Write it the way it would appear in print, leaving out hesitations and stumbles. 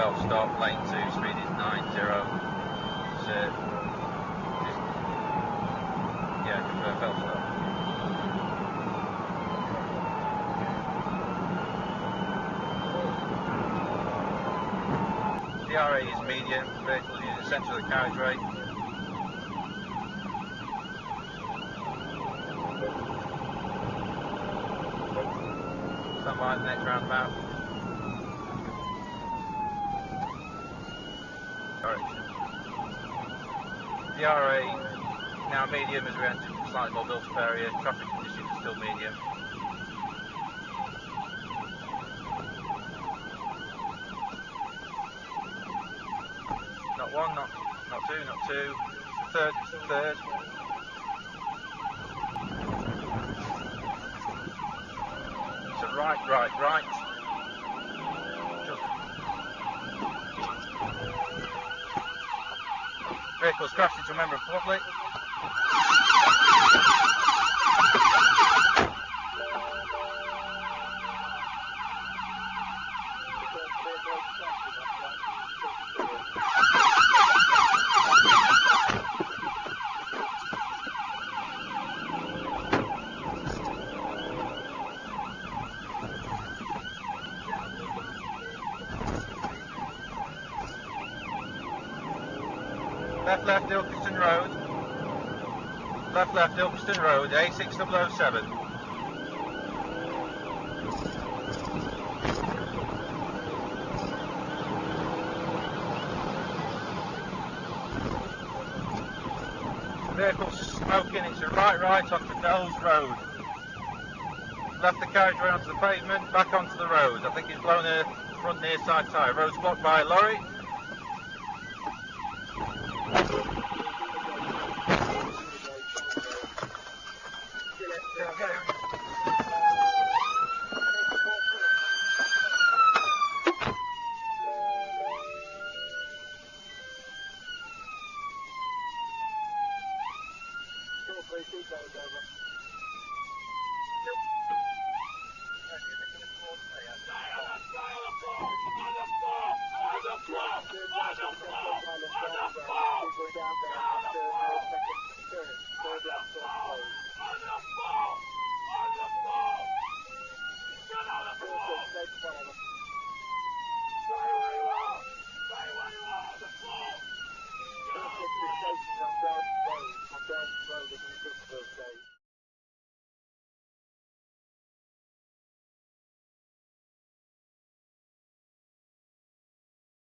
belt stop, lane 2, speed is 90. Belt stop. The RA is medium, vehicle is in the centre of the carriageway. Stand by the next roundabout. Correction. The RA now medium as we enter slightly more built up area. Traffic conditions are still medium. Not one, not two, not two. Third, it's the third. So right. Just. Vehicle's crashed into a member of the public. Left, Ilkeston Rd. Left, Ilkeston Rd, A6007. Vehicle's smoking, it's a right onto Thorpes Rd. Left the carriageway onto the pavement, back onto the road. I think it's blown a front near side tyre. Road's blocked by a lorry.